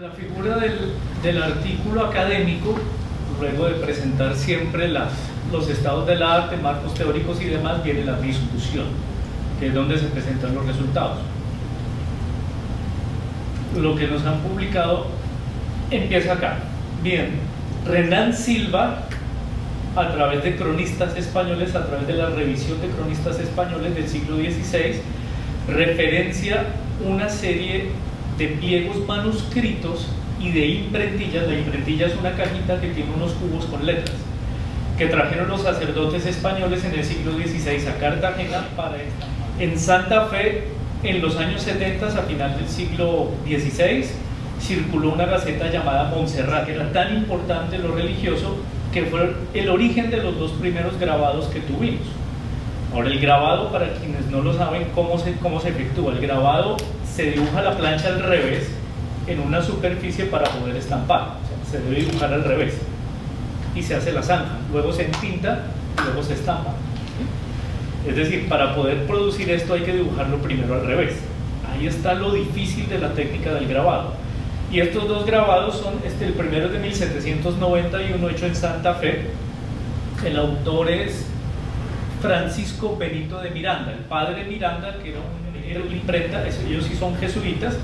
La figura del artículo académico, luego de presentar siempre los estados del arte, marcos teóricos y demás, viene la discusión, que es donde se presentan los resultados. Lo que nos han publicado empieza acá. Bien, Renan Silva, a través de cronistas españoles, a través de la revisión de cronistas españoles del siglo XVI, referencia una serie de pliegos manuscritos y de imprentillas. La imprentilla es una cajita que tiene unos cubos con letras, que trajeron los sacerdotes españoles en el siglo XVI a Cartagena para estampar. En Santa Fe, en los años 70, a final del siglo XVI, circuló una gaceta llamada Montserrat, que era tan importante en lo religioso que fue el origen de los dos primeros grabados que tuvimos. Ahora, el grabado, para quienes no lo saben, ¿cómo se efectúa? El grabado se dibuja la plancha al revés en una superficie para poder estampar. O sea, se debe dibujar al revés y se hace la zanja, luego se entinta y luego se estampa. Es decir, para poder producir esto hay que dibujarlo primero al revés. Ahí está lo difícil de la técnica del grabado. Y estos dos grabados son, el primero es de 1791, hecho en Santa Fe. El autor es Francisco Benito de Miranda, el padre Miranda, que era una imprenta, ellos sí son jesuitas.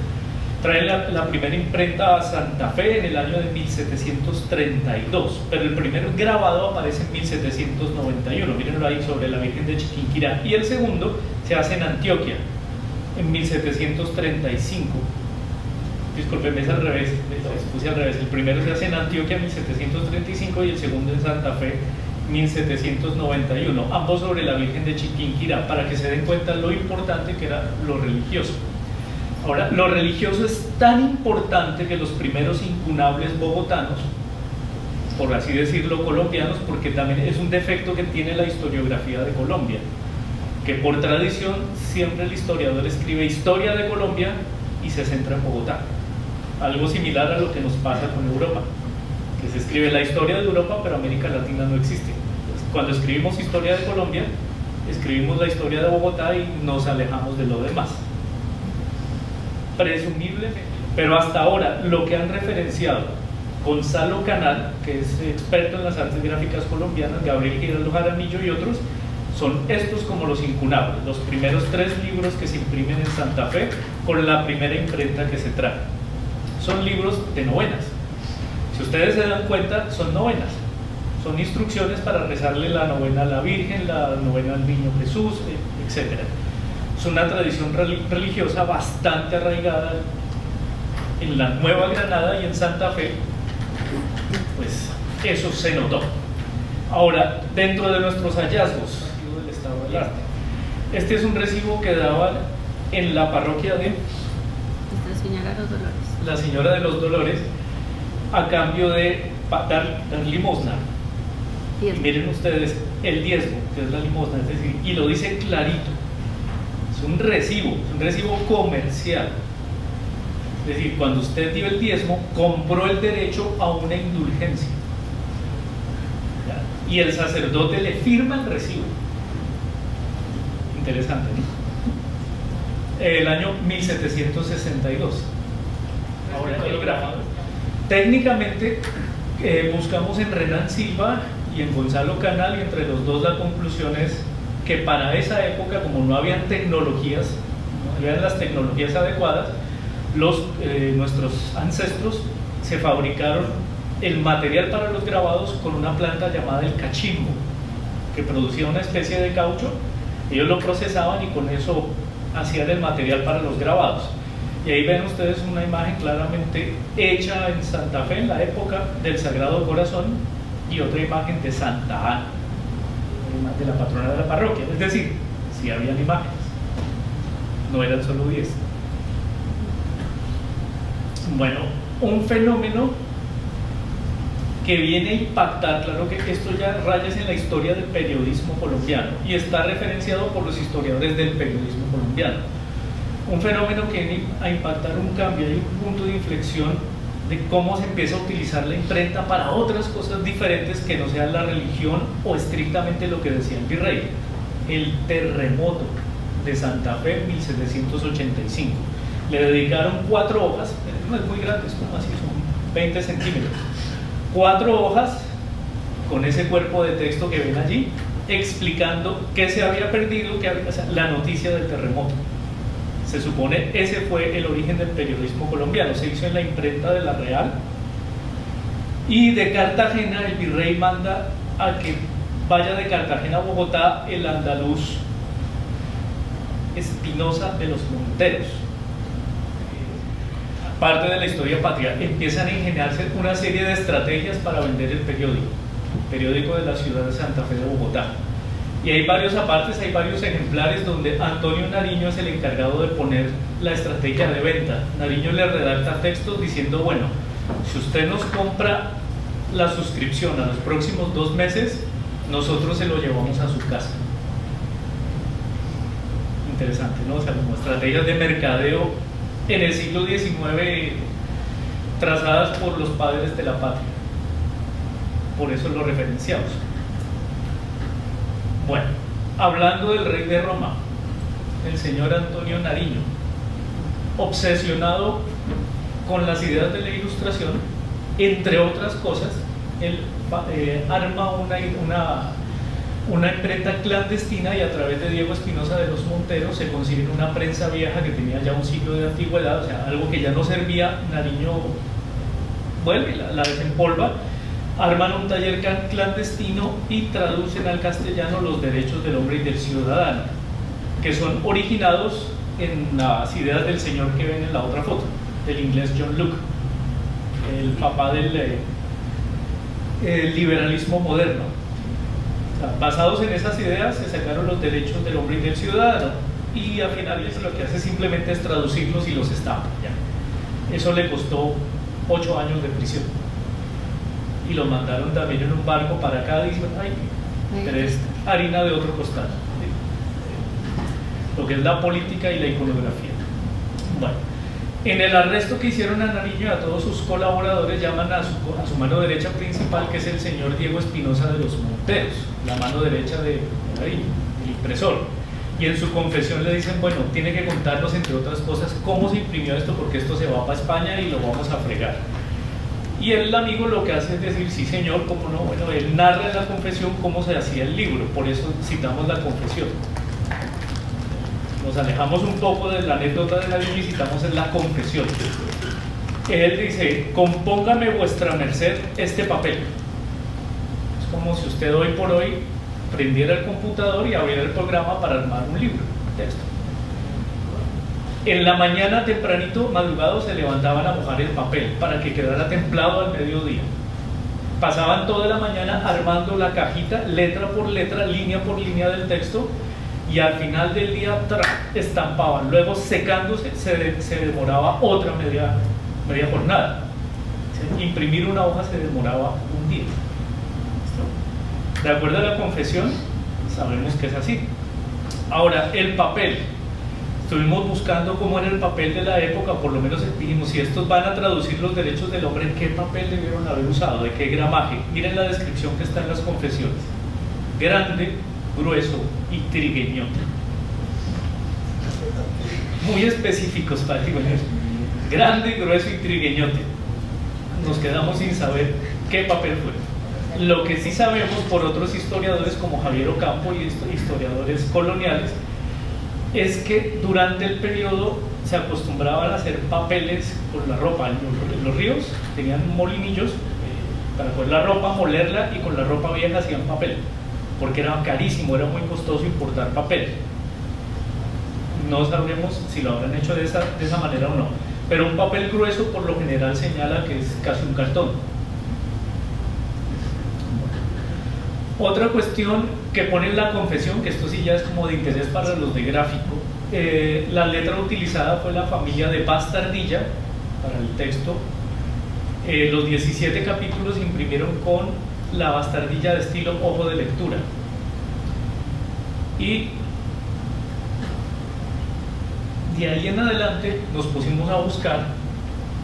Traen la primera imprenta a Santa Fe en el año de 1732, pero el primer grabado aparece en 1791, mírenlo ahí, sobre la Virgen de Chiquinquirá, y el segundo se hace en Antioquia en 1735. Disculpen, es al revés, puse al revés. El primero se hace en Antioquia en 1735 y el segundo en Santa Fe 1791, ambos sobre la Virgen de Chiquinquirá, para que se den cuenta lo importante que era lo religioso. Ahora, lo religioso es tan importante que los primeros incunables bogotanos, por así decirlo, colombianos, porque también es un defecto que tiene la historiografía de Colombia, que por tradición siempre el historiador escribe historia de Colombia y se centra en Bogotá. Algo similar a lo que nos pasa con Europa, que se escribe la historia de Europa, pero América Latina no existe. Entonces, cuando escribimos historia de Colombia, escribimos la historia de Bogotá y nos alejamos de lo demás. Presumiblemente, pero hasta ahora lo que han referenciado Gonzalo Canal, que es experto en las artes gráficas colombianas, Gabriel Giraldo Jaramillo y otros, son estos como los incunables, los primeros 3 libros que se imprimen en Santa Fe con la primera imprenta que se trae. Son libros de novenas. Si ustedes se dan cuenta, son novenas, son instrucciones para rezarle la novena a la Virgen, la novena al Niño Jesús, etc. Es una tradición religiosa bastante arraigada en la Nueva Granada y en Santa Fe, pues eso se notó. Ahora, dentro de nuestros hallazgos del estado del arte, este es un recibo que daban en la parroquia de la Señora de los Dolores, a cambio de dar limosna. Y miren ustedes el diezmo, que es la limosna, es decir, y lo dice clarito, es un recibo comercial. Es decir, cuando usted dio el diezmo, compró el derecho a una indulgencia, y el sacerdote le firma el recibo. Interesante, ¿no? El año 1762. Ahora el gráfico. Técnicamente buscamos en Renan Silva y en Gonzalo Canal, y entre los dos la conclusión es que para esa época, como no habían tecnologías, no habían las tecnologías adecuadas, nuestros ancestros se fabricaron el material para los grabados con una planta llamada el cachimbo, que producía una especie de caucho. Ellos lo procesaban y con eso hacían el material para los grabados. Y ahí ven ustedes una imagen claramente hecha en Santa Fe en la época del Sagrado Corazón, y otra imagen de Santa Ana, de la patrona de la parroquia. Es decir, sí habían imágenes, no eran solo 10. Bueno, un fenómeno que viene a impactar, claro que esto ya raya en la historia del periodismo colombiano y está referenciado por los historiadores del periodismo colombiano. Un fenómeno que viene a impactar un cambio, hay un punto de inflexión de cómo se empieza a utilizar la imprenta para otras cosas diferentes que no sean la religión o estrictamente lo que decía el virrey. El terremoto de Santa Fe en 1785. Le dedicaron 4 hojas, no es muy grande, es como así, son 20 centímetros. 4 hojas con ese cuerpo de texto que ven allí, explicando qué se había perdido, o sea, la noticia del terremoto. Se supone ese fue el origen del periodismo colombiano. Se hizo en la imprenta de La Real, y de Cartagena el virrey manda a que vaya de Cartagena a Bogotá el andaluz Espinosa de los Monteros. Parte de la historia patria. Empiezan a ingeniarse una serie de estrategias para vender el periódico de la ciudad de Santa Fe de Bogotá. Y hay varios apartes, hay varios ejemplares donde Antonio Nariño es el encargado de poner la estrategia de venta. Nariño le redacta textos diciendo, bueno, si usted nos compra la suscripción a los próximos 2 meses, nosotros se lo llevamos a su casa. Interesante, ¿no? O sea, como estrategias de mercadeo en el siglo XIX trazadas por los padres de la patria. Por eso lo referenciamos. Bueno, hablando del rey de Roma, el señor Antonio Nariño, obsesionado con las ideas de la Ilustración, entre otras cosas, él arma una imprenta clandestina, y a través de Diego Espinosa de los Monteros se consigue una prensa vieja que tenía ya un siglo de antigüedad, o sea, algo que ya no servía. Nariño vuelve, la desempolva, arman un taller clandestino y traducen al castellano los derechos del hombre y del ciudadano, que son originados en las ideas del señor que ven en la otra foto, del inglés John Locke, el papá del liberalismo moderno. O sea, basados en esas ideas se sacaron los derechos del hombre y del ciudadano, y a finales lo que hace simplemente es traducirlos y los estampa. Eso le costó 8 años de prisión, y lo mandaron también en un barco para Cádiz. Pero es harina de otro costal, lo que es la política y la iconografía. Bueno, en el arresto que hicieron a Nariño y a todos sus colaboradores, llaman a su mano derecha principal, que es el señor Diego Espinosa de los Monteros, la mano derecha de Nariño, el impresor. Y en su confesión le dicen, bueno, tiene que contarnos, entre otras cosas, cómo se imprimió esto, porque esto se va para España y lo vamos a fregar. Y el amigo lo que hace es decir, sí señor, cómo no. Bueno, él narra en la confesión cómo se hacía el libro, por eso citamos la confesión. Nos alejamos un poco de la anécdota de Nariño y citamos en la confesión. Él dice, compóngame vuestra merced este papel. Es como si usted hoy por hoy prendiera el computador y abriera el programa para armar un libro, un texto. En la mañana tempranito, madrugado, se levantaban a mojar el papel para que quedara templado al mediodía. Pasaban toda la mañana armando la cajita, letra por letra, línea por línea del texto, y al final del día estampaban. Luego, secándose, se demoraba otra media jornada. Imprimir una hoja se demoraba un día. De acuerdo a la confesión, sabemos que es así. Ahora, el papel. Estuvimos buscando cómo era el papel de la época, por lo menos dijimos, si estos van a traducir los derechos del hombre, ¿qué papel debieron haber usado? ¿De qué gramaje? Miren la descripción que está en las confesiones. Grande, grueso y trigueñote. Muy específicos para decir, grande, grueso y trigueñote. Nos quedamos sin saber qué papel fue. Lo que sí sabemos por otros historiadores como Javier Ocampo y historiadores coloniales, es que durante el periodo se acostumbraban a hacer papeles con la ropa. Los ríos tenían molinillos para coger la ropa, molerla, y con la ropa vieja hacían papel, porque era carísimo, era muy costoso importar papel. No sabremos si lo habrán hecho de esa manera o no, pero un papel grueso por lo general señala que es casi un cartón. Otra cuestión que pone en la confesión, que esto sí ya es como de interés para los de gráfico, la letra utilizada fue la familia de Bastardilla para el texto. Los 17 capítulos se imprimieron con la bastardilla de estilo ojo de lectura. Y de ahí en adelante nos pusimos a buscar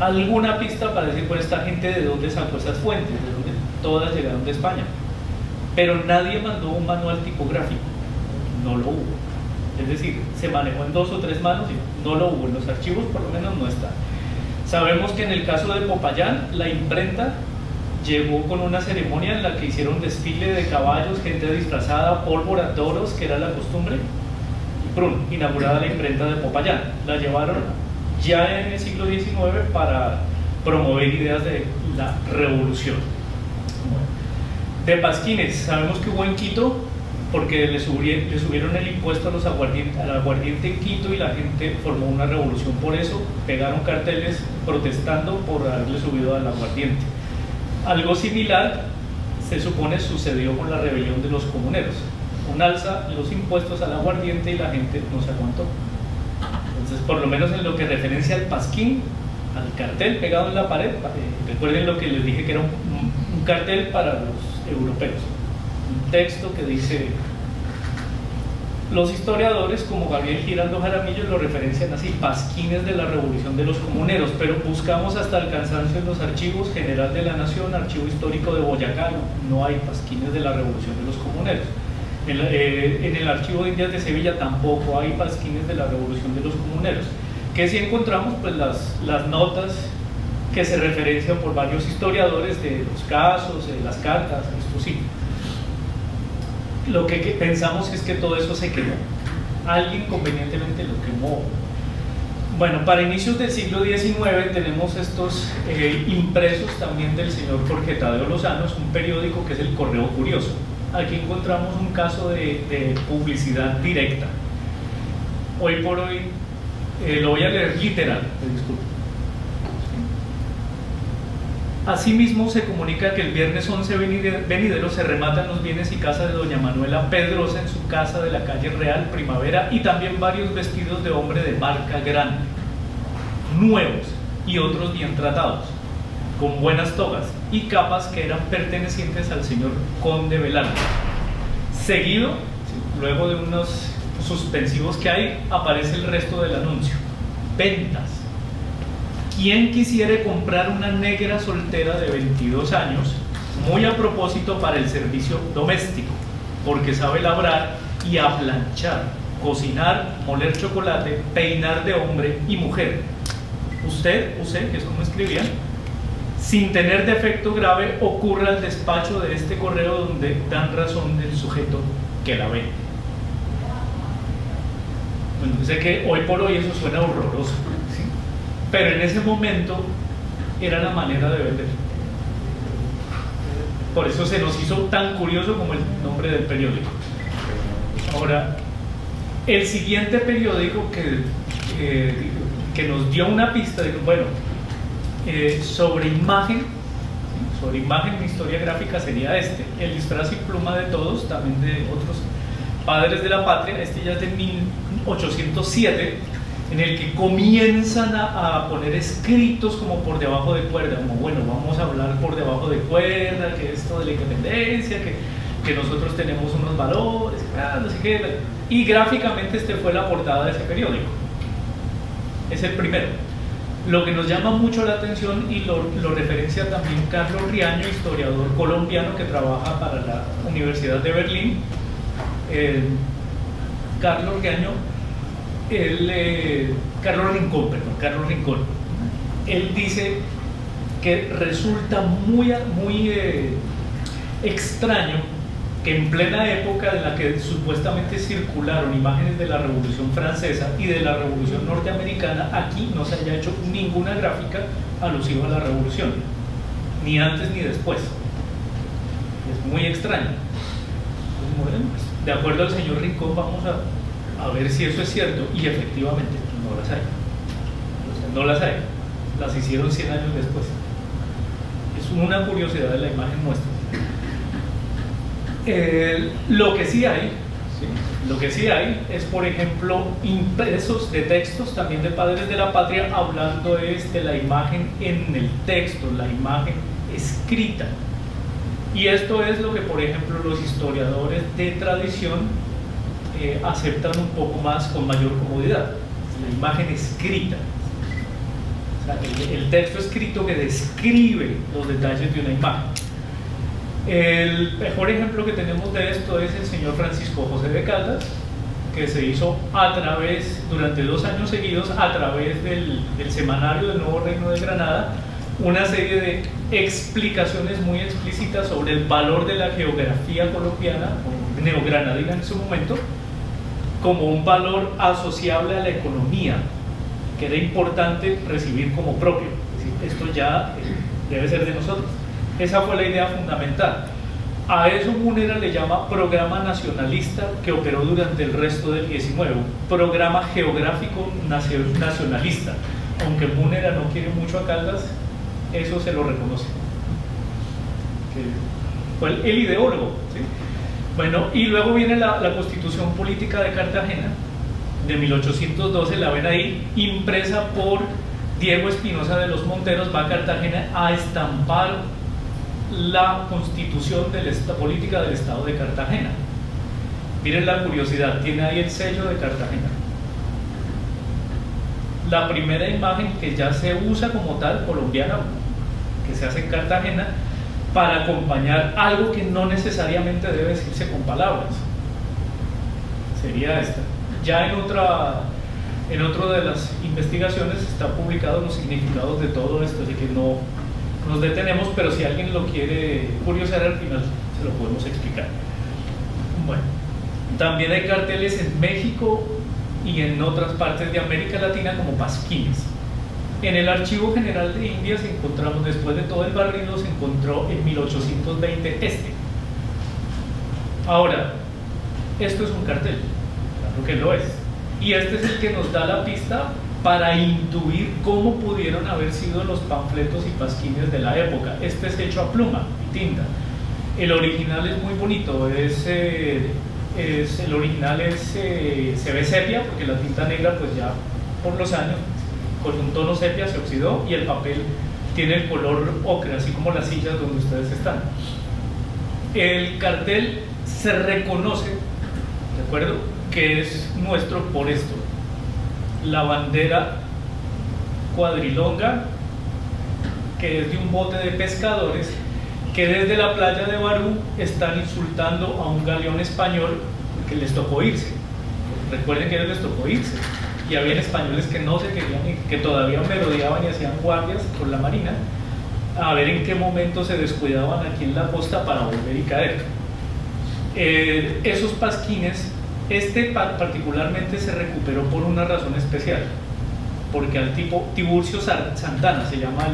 alguna pista para decir, bueno, esta gente de dónde sacó esas fuentes, de dónde todas llegaron de España. Pero nadie mandó un manual tipográfico, no lo hubo. Es decir, se manejó en 2 o 3 manos y no lo hubo. En los archivos por lo menos no está. Sabemos que en el caso de Popayán, la imprenta llegó con una ceremonia en la que hicieron desfile de caballos, gente disfrazada, pólvora, toros, que era la costumbre, y ¡prum!, inaugurada la imprenta de Popayán. La llevaron ya en el siglo XIX para promover ideas de la revolución. De pasquines, sabemos que hubo en Quito, porque le subieron el impuesto al aguardiente en Quito y la gente formó una revolución por eso, pegaron carteles protestando por haberle subido al aguardiente. Algo similar se supone sucedió con la rebelión de los comuneros, un alza en los impuestos al aguardiente y la gente no se aguantó. Entonces, por lo menos en lo que referencia al pasquín, al cartel pegado en la pared, recuerden lo que les dije que era un cartel para los europeos, un texto que dice, los historiadores como Gabriel Giraldo Jaramillo lo referencian así, pasquines de la revolución de los comuneros, pero buscamos hasta el cansancio en los archivos, General de la Nación, Archivo Histórico de Boyacá, no hay pasquines de la revolución de los comuneros. En el Archivo de Indias de Sevilla tampoco hay pasquines de la revolución de los comuneros. Que sí encontramos pues las notas que se referencian por varios historiadores de los casos, de las cartas, esto sí. Lo que pensamos es que todo eso se quemó. Alguien convenientemente lo quemó. Bueno, para inicios del siglo XIX tenemos estos impresos también del señor Jorge Tadeo Lozano, un periódico que es el Correo Curioso. Aquí encontramos un caso de publicidad directa. Hoy por hoy, lo voy a leer literal, disculpe. Asimismo, se comunica que el viernes 11 venidero se rematan los bienes y casa de doña Manuela Pedrosa en su casa de la calle Real Primavera y también varios vestidos de hombre de marca grande, nuevos y otros bien tratados, con buenas togas y capas que eran pertenecientes al señor conde Velarde. Seguido, luego de unos suspensivos que hay, aparece el resto del anuncio. Ventas. Quien quisiere comprar una negra soltera de 22 años, muy a propósito para el servicio doméstico, porque sabe labrar y aplanchar, cocinar, moler chocolate, peinar de hombre y mujer. Usted, que es como escribían, sin tener defecto grave, ocurra al despacho de este correo donde dan razón del sujeto que la vende. Bueno, sé que hoy por hoy eso suena horroroso, ¿sí? Pero en ese momento era la manera de vender. Por eso se nos hizo tan curioso como el nombre del periódico. Ahora, el siguiente periódico que nos dio una pista de, bueno, sobre imagen, mi historia gráfica sería este, el disfraz y pluma de todos, también de otros padres de la patria. Este ya es de 1807, en el que comienzan a poner escritos como por debajo de cuerda, como bueno, vamos a hablar por debajo de cuerda, que esto de la independencia, que nosotros tenemos unos valores, no sé qué, y gráficamente este fue la portada de ese periódico. Es el primero. Lo que nos llama mucho la atención, y lo referencia también Carlos Riaño, historiador colombiano que trabaja para la Universidad de Berlín. Carlos Riaño, Carlos Rincón, él dice que resulta muy extraño que en plena época en la que supuestamente circularon imágenes de la Revolución Francesa y de la Revolución Norteamericana, aquí no se haya hecho ninguna gráfica alusiva a la Revolución, ni antes ni después. Es muy extraño. De acuerdo al señor Rincón, vamos a ver si eso es cierto, y efectivamente no las hay. O sea, no las hay, las hicieron 100 años después. Es una curiosidad de la imagen nuestra. Lo que sí hay es, por ejemplo, impresos de textos también de padres de la patria, hablando de la imagen en el texto, la imagen escrita. Y esto es lo que, por ejemplo, los historiadores de tradición aceptan un poco más, con mayor comodidad, la imagen escrita. O sea, el texto escrito que describe los detalles de una imagen. El mejor ejemplo que tenemos de esto es el señor Francisco José de Caldas, que se hizo durante 2 años seguidos, a través del semanario del Nuevo Reino de Granada, una serie de explicaciones muy explícitas sobre el valor de la geografía colombiana, o neogranadina en su momento, como un valor asociable a la economía, que era importante recibir como propio. Es decir, esto ya debe ser de nosotros. Esa fue la idea fundamental. A eso Múnera le llama programa nacionalista, que operó durante el resto del 19, un programa geográfico nacionalista. Aunque Múnera no quiere mucho a Caldas, eso se lo reconoce. Que fue el ideólogo, ¿sí? Bueno, y luego viene la Constitución Política de Cartagena, de 1812, la ven ahí, impresa por Diego Espinosa de los Monteros. Va a Cartagena a estampar la Constitución política del Estado de Cartagena. Miren la curiosidad, tiene ahí el sello de Cartagena. La primera imagen que ya se usa como tal, colombiana, que se hace en Cartagena, para acompañar algo que no necesariamente debe decirse con palabras, sería esta. Ya en otra de las investigaciones está publicado los significados de todo esto, así que no nos detenemos, pero si alguien lo quiere curiosear al final se lo podemos explicar. Bueno, también hay carteles en México y en otras partes de América Latina como pasquines. En el Archivo General de Indias encontramos, después de todo el barrido, se encontró en 1820 este. Ahora, esto es un cartel, claro que lo es, y este es el que nos da la pista para intuir cómo pudieron haber sido los panfletos y pasquines de la época. Este es hecho a pluma y tinta. El original es muy bonito, se ve sepia, porque la tinta negra pues ya por los años con un tono sepia se oxidó, y el papel tiene el color ocre, así como las sillas donde ustedes están. El cartel se reconoce, ¿de acuerdo?, que es nuestro por esto: la bandera cuadrilonga, que es de un bote de pescadores que desde la playa de Barú están insultando a un galeón español que les tocó irse. Recuerden que a ellos les tocó irse, y había españoles que no se querían ir, que todavía merodeaban y hacían guardias por la marina, a ver en qué momento se descuidaban aquí en la costa para volver y caer. Esos pasquines, particularmente se recuperó por una razón especial, porque al tipo Tiburcio Santana, se llama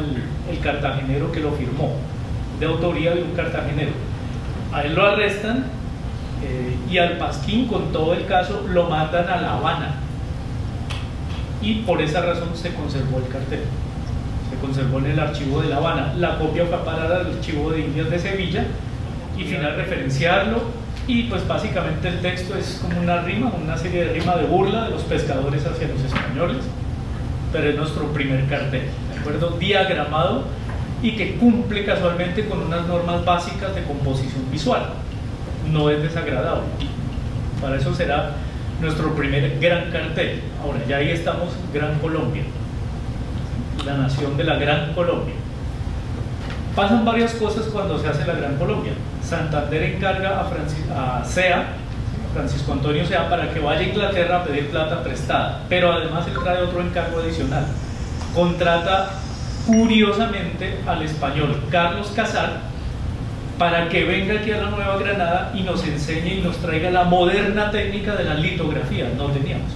el cartagenero que lo firmó, de autoría de un cartagenero. A él lo arrestan, y al pasquín, con todo el caso, lo mandan a La Habana, y por esa razón se conservó el cartel, se conservó en el archivo de La Habana. La copia fue a parar al archivo de Indias de Sevilla, y final referenciarlo, y pues básicamente el texto es como una serie de rima de burla de los pescadores hacia los españoles, pero es nuestro primer cartel, ¿de acuerdo?, diagramado, y que cumple casualmente con unas normas básicas de composición visual. No es desagradable. Para eso será nuestro primer gran cartel. Ahora, ya ahí estamos, Gran Colombia, la nación de la Gran Colombia. Pasan varias cosas cuando se hace la Gran Colombia. Santander encarga a Sea, Francisco Antonio Sea, para que vaya a Inglaterra a pedir plata prestada, pero además él trae otro encargo adicional. Contrata curiosamente al español Carlos Casar para que venga aquí a la Nueva Granada y nos enseñe y nos traiga la moderna técnica de la litografía. No teníamos,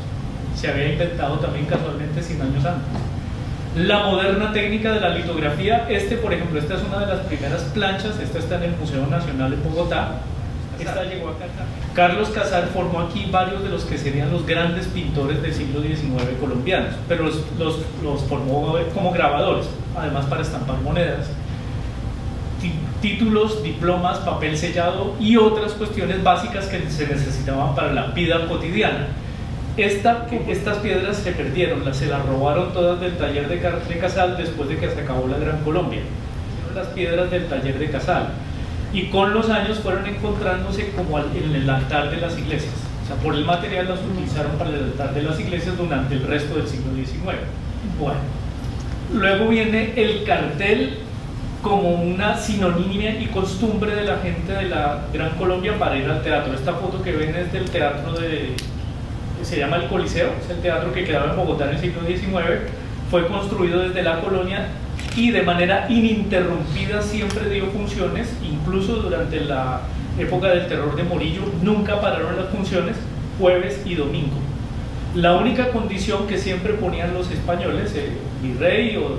se había inventado también casualmente 100 años antes. La moderna técnica de la litografía, por ejemplo, esta es una de las primeras planchas, esta está en el Museo Nacional en Bogotá. Esta llegó a Cartagena. Carlos Casar formó aquí varios de los que serían los grandes pintores del siglo XIX colombianos, pero los formó como grabadores, además para estampar monedas, títulos, diplomas, papel sellado y otras cuestiones básicas que se necesitaban para la vida cotidiana. Estas piedras se perdieron, se las robaron todas del taller de Casal después de que se acabó la Gran Colombia. Las piedras del taller de Casal, y con los años fueron encontrándose como en el altar de las iglesias. O sea, por el material las utilizaron para el altar de las iglesias durante el resto del siglo XIX. Bueno, luego viene el cartel como una sinonimia y costumbre de la gente de la Gran Colombia para ir al teatro. Esta foto que ven es del teatro se llama el Coliseo, es el teatro que quedaba en Bogotá en el siglo XIX, fue construido desde la colonia y de manera ininterrumpida siempre dio funciones, incluso durante la época del terror de Morillo, nunca pararon las funciones, jueves y domingo. La única condición que siempre ponían los españoles, el virrey o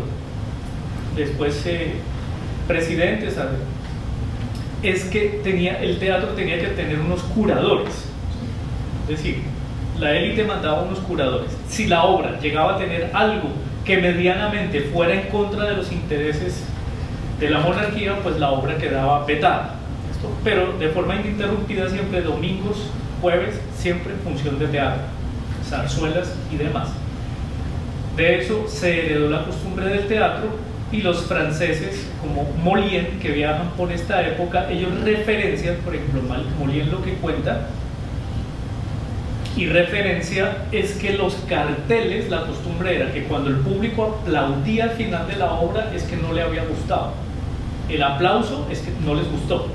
después presidentes, es que el teatro tenía que tener unos curadores. Es decir, la élite mandaba unos curadores. Si la obra llegaba a tener algo que medianamente fuera en contra de los intereses de la monarquía, pues la obra quedaba vetada. Pero de forma ininterrumpida siempre, domingos, jueves, siempre función de teatro, zarzuelas y demás. De eso se heredó la costumbre del teatro, y los franceses como Molière, que viajan por esta época, ellos referencian, por ejemplo, Molière lo que cuenta y referencia es que los carteles, la costumbre era que cuando el público aplaudía al final de la obra es que no le había gustado, el aplauso es que no les gustó,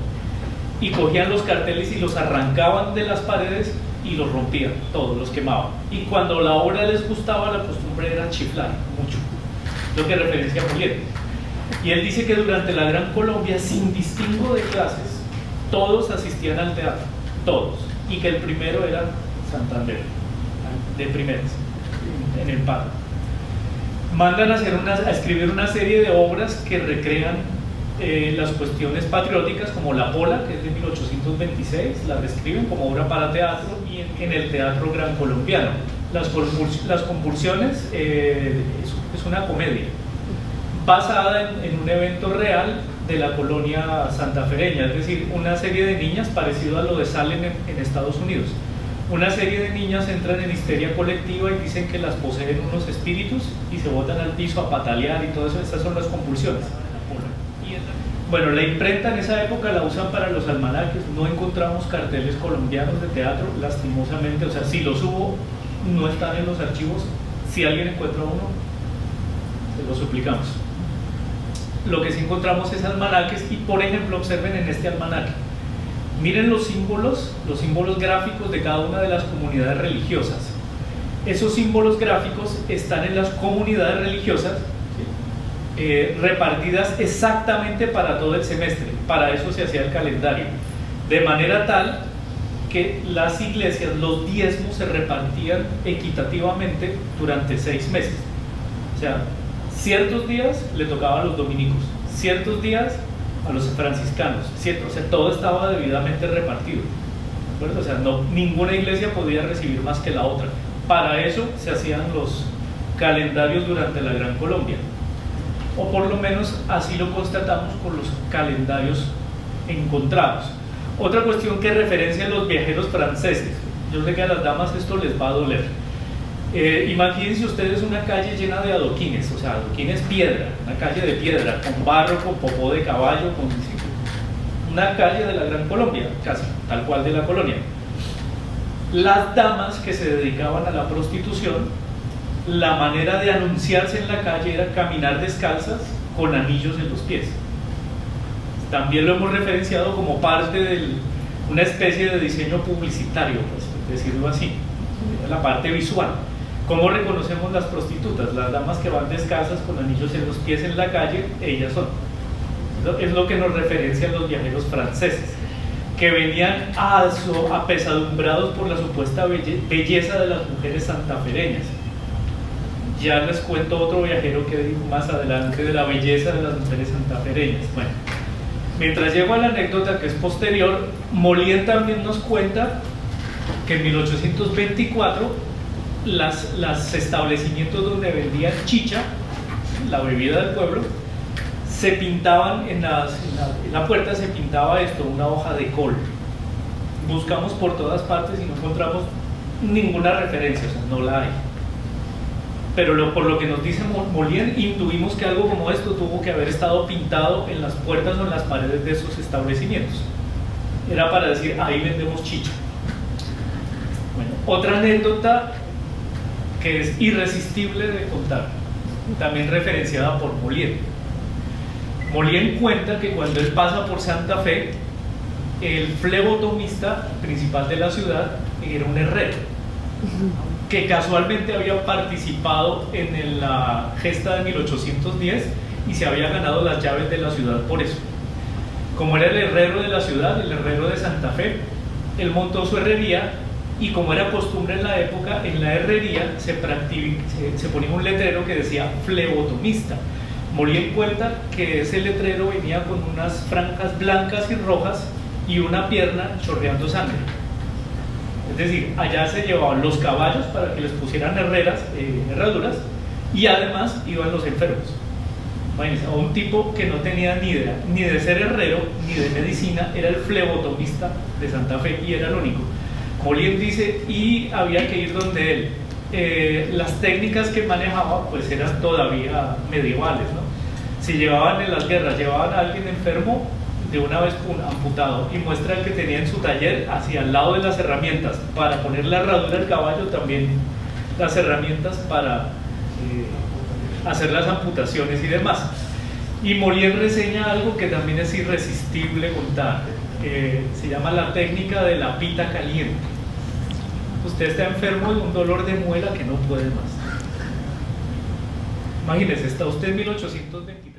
y cogían los carteles y los arrancaban de las paredes y los rompían, todos los quemaban, y cuando la obra les gustaba la costumbre era chiflar mucho, lo que referencia a Molière. Y él dice que durante la Gran Colombia, sin distingo de clases, todos asistían al teatro, todos, y que el primero era Santander, de primeras, en el paro. Mandan a escribir una serie de obras que recrean las cuestiones patrióticas, como La Pola, que es de 1826, la reescriben como obra para teatro, y en el Teatro Gran Colombiano. Las Convulsiones es una comedia basada en un evento real de la colonia santafereña, es decir, una serie de niñas parecido a lo de Salem en Estados Unidos. Una serie de niñas entran en histeria colectiva y dicen que las poseen unos espíritus y se botan al piso a patalear y todo eso. Estas son las convulsiones. Bueno, la imprenta en esa época la usan para los almanaques. No encontramos carteles colombianos de teatro, lastimosamente. O sea, si los hubo, no están en los archivos. Si alguien encuentra uno, se lo suplicamos. Lo que sí encontramos es almanaques, y por ejemplo, observen en este almanaque, miren los símbolos gráficos de cada una de las comunidades religiosas. Esos símbolos gráficos están en las comunidades religiosas, repartidas exactamente para todo el semestre. Para eso se hacía el calendario, de manera tal que las iglesias, los diezmos se repartían equitativamente durante 6 meses. O sea, ciertos días le tocaba a los dominicos, ciertos días a los franciscanos, ¿cierto? O sea, todo estaba debidamente repartido, ¿de acuerdo? O sea, ninguna iglesia podía recibir más que la otra. Para eso se hacían los calendarios durante la Gran Colombia, o por lo menos así lo constatamos con los calendarios encontrados. Otra cuestión que referencian los viajeros franceses, yo sé que a las damas esto les va a doler. Imagínense ustedes una calle llena de adoquines, o sea, adoquines piedra, una calle de piedra, con barro, con popó de caballo, una calle de la Gran Colombia, casi, tal cual de la colonia. Las damas que se dedicaban a la prostitución, la manera de anunciarse en la calle era caminar descalzas con anillos en los pies. También lo hemos referenciado como parte de una especie de diseño publicitario, pues, decirlo así, la parte visual. ¿Cómo reconocemos las prostitutas? Las damas que van descalzas con anillos en los pies en la calle, ellas son. Es lo que nos referencian los viajeros franceses, que venían apesadumbrados por la supuesta belleza de las mujeres santafereñas. Ya les cuento otro viajero que dijo más adelante de la belleza de las mujeres santafereñas. Bueno, mientras llego a la anécdota que es posterior, Molière también nos cuenta que en 1824 los establecimientos donde vendían chicha, la bebida del pueblo, se pintaban en la puerta se pintaba esto, una hoja de col. Buscamos por todas partes y no encontramos ninguna referencia, o sea, no la hay. Pero por lo que nos dice Molière, intuimos que algo como esto tuvo que haber estado pintado en las puertas o en las paredes de esos establecimientos. Era para decir, ahí vendemos chicha. Bueno, otra anécdota que es irresistible de contar, también referenciada por Molière. Molière cuenta que cuando él pasa por Santa Fe, el flebotomista principal de la ciudad era un herrero. que casualmente había participado en la gesta de 1810 y se había ganado las llaves de la ciudad por eso. Como era el herrero de la ciudad, el herrero de Santa Fe, él montó su herrería y como era costumbre en la época, en la herrería se ponía un letrero que decía flebotomista. Morí en cuenta que ese letrero venía con unas franjas blancas y rojas y una pierna chorreando sangre. Es decir, allá se llevaban los caballos para que les pusieran herraduras y además iban los enfermos. Imagínense, a un tipo que no tenía ni idea ni de ser herrero ni de medicina, era el flebotomista de Santa Fe y era el único. Molien dice, y había que ir donde él. Las técnicas que manejaba pues eran todavía medievales, ¿no? Si llevaban en las guerras, llevaban a alguien enfermo, de una vez amputado, y muestra que tenía en su taller, hacia al lado de las herramientas para poner la herradura del caballo, también las herramientas para hacer las amputaciones y demás. Y Molien reseña algo que también es irresistible contar, se llama la técnica de la pita caliente. Usted está enfermo de un dolor de muela que no puede más. Imagínese, está usted en 1820